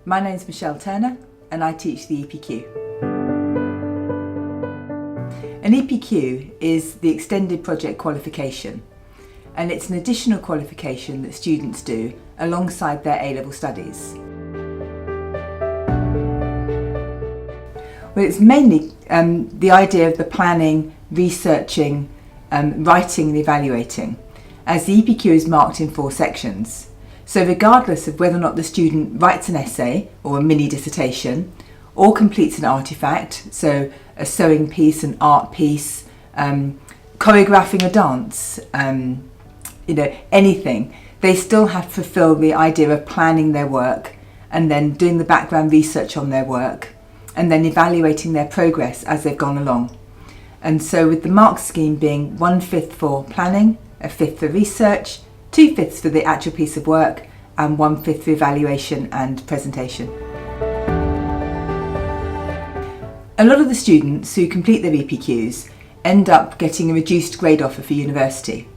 My name's Michelle Turner and I teach the EPQ. An EPQ is the Extended Project Qualification, and it's an additional qualification that students do alongside their A-level studies. Well, it's mainly the idea of the planning, researching, writing and evaluating, as the EPQ is marked in 4 sections. So regardless of whether or not the student writes an essay or a mini dissertation, or completes an artefact, so a sewing piece, an art piece, choreographing a dance, anything, they still have to fulfil the idea of planning their work and then doing the background research on their work and then evaluating their progress as they've gone along. And so with the mark scheme being 1/5 for planning, 1/5 for research, 2/5 for the actual piece of work and 1/5 for evaluation and presentation. A lot of the students who complete their EPQs end up getting a reduced grade offer for university.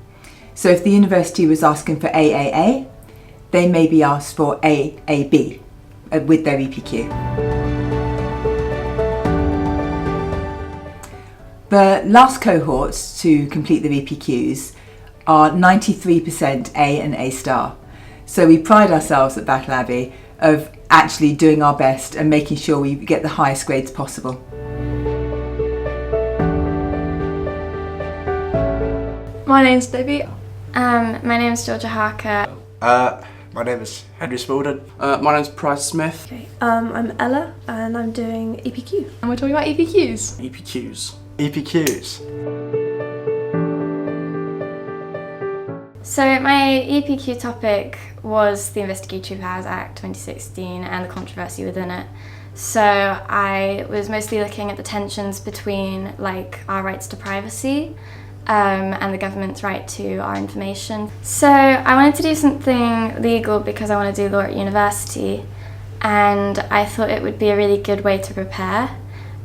So if the university was asking for AAA, they may be asked for AAB with their EPQ. The last cohorts to complete their EPQs are 93% A and A star. So we pride ourselves at Battle Abbey of actually doing our best and making sure we get the highest grades possible. My name's Debbie. My name's Georgia Harker. My name is Henry Spalding. My name's Price Smith. Okay. I'm Ella and I'm doing EPQ. And we're talking about EPQs. EPQs. EPQs. So my EPQ topic was the Investigatory Powers Act 2016 and the controversy within it. So I was mostly looking at the tensions between our rights to privacy and the government's right to our information. So I wanted to do something legal because I want to do law at university, and I thought it would be a really good way to prepare.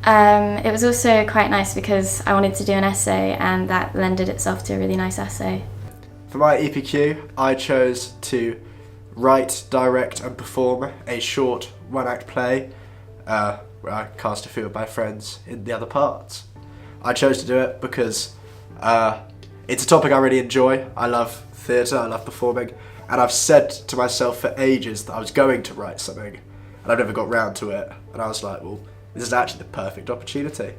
It was also quite nice because I wanted to do an essay, and that lended itself to a really nice essay. For my EPQ, I chose to write, direct and perform a short 1-act play where I cast a few of my friends in the other parts. I chose to do it because it's a topic I really enjoy. I love theatre, I love performing, and I've said to myself for ages that I was going to write something, and I've never got round to it, and I was like, well, this is actually the perfect opportunity.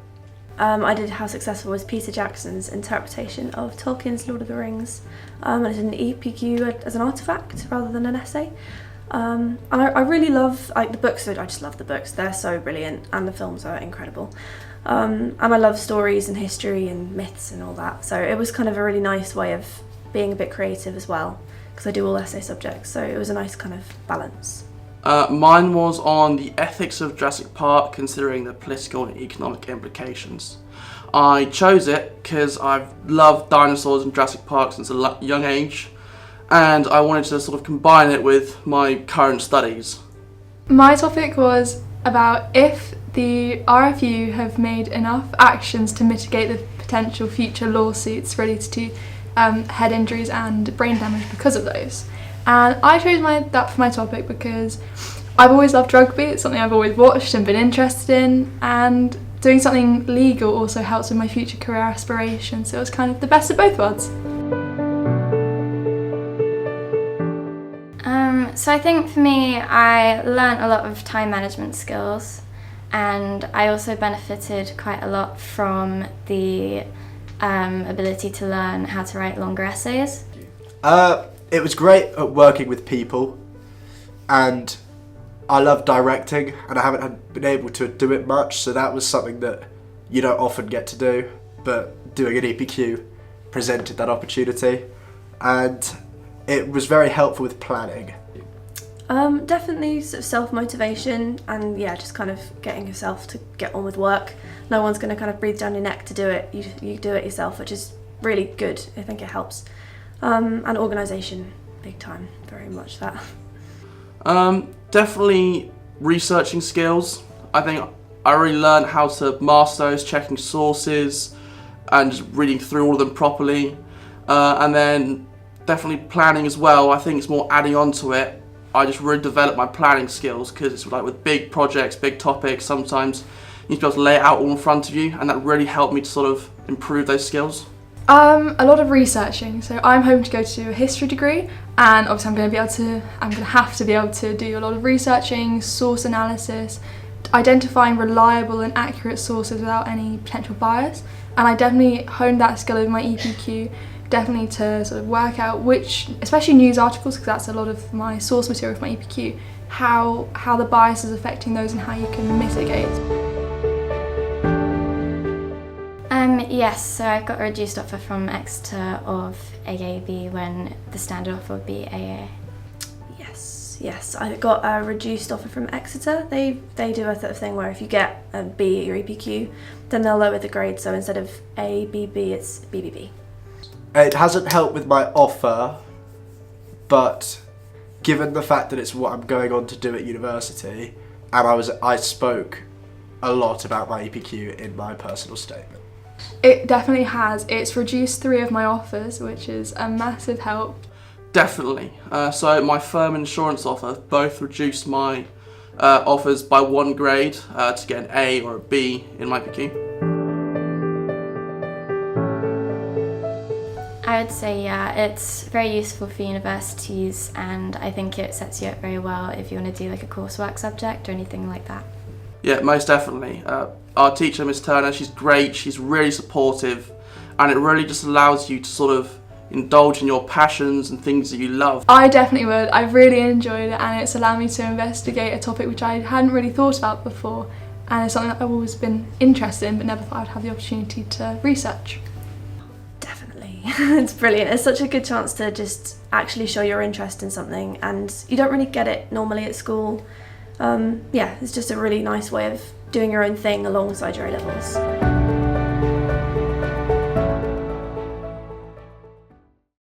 I did How Successful Was Peter Jackson's interpretation of Tolkien's Lord of the Rings, and I did an EPQ as an artefact rather than an essay. And I really love the books. I just love the books. They're so brilliant, and the films are incredible. And I love stories and history and myths and all that. So it was kind of a really nice way of being a bit creative as well, because I do all essay subjects. So it was a nice kind of balance. Mine was on the ethics of Jurassic Park, considering the political and economic implications. I chose it because I've loved dinosaurs in Jurassic Park since a young age, and I wanted to sort of combine it with my current studies. My topic was about if the RFU have made enough actions to mitigate the potential future lawsuits related to head injuries and brain damage because of those. And I chose that for my topic because I've always loved rugby. It's something I've always watched and been interested in, and doing something legal also helps with my future career aspirations, so it was kind of the best of both worlds. So I think for me, I learnt a lot of time management skills, and I also benefited quite a lot from the ability to learn how to write longer essays. It was great at working with people, and I love directing, and I haven't been able to do it much, so that was something that you don't often get to do, but doing an EPQ presented that opportunity, and it was very helpful with planning. Definitely sort of self-motivation, and just kind of getting yourself to get on with work. No one's going to kind of breathe down your neck to do it. You do it yourself, which is really good. I think it helps. And organisation, big time, very much that. Definitely researching skills. I think I really learned how to master those, checking sources and just reading through all of them properly. And then definitely planning as well. I think it's more adding on to it I just really developed my planning skills, because it's like with big projects, big topics, sometimes you need to be able to lay it out all in front of you, and that really helped me to sort of improve those skills. A lot of researching. So I'm hoping to go to a history degree, and obviously I'm going to have to be able to do a lot of researching, source analysis, identifying reliable and accurate sources without any potential bias. And I definitely honed that skill in my EPQ, definitely to sort of work out which, especially news articles, because that's a lot of my source material for my EPQ, how the bias is affecting those and how you can mitigate. Yes, so I've got a reduced offer from Exeter of AAB when the standard offer would be AA. Yes, I got a reduced offer from Exeter. They do a sort of thing where if you get a B at your EPQ, then they'll lower the grade, so instead of ABB it's BBB. It hasn't helped with my offer, but given the fact that it's what I'm going on to do at university, and I spoke a lot about my EPQ in my personal statement. It definitely has. It's reduced 3 of my offers, which is a massive help. Definitely. So my firm insurance offer both reduced my offers by 1 grade to get an A or a B in my EPQ. I would say, yeah, it's very useful for universities, and I think it sets you up very well if you want to do like a coursework subject or anything like that. Yeah, most definitely. Our teacher, Miss Turner, she's great, she's really supportive, and it really just allows you to sort of indulge in your passions and things that you love. I definitely would. I've really enjoyed it, and it's allowed me to investigate a topic which I hadn't really thought about before, and it's something that I've always been interested in but never thought I'd have the opportunity to research. Definitely. It's brilliant. It's such a good chance to just actually show your interest in something, and you don't really get it normally at school. It's just a really nice way of doing your own thing alongside your A-levels.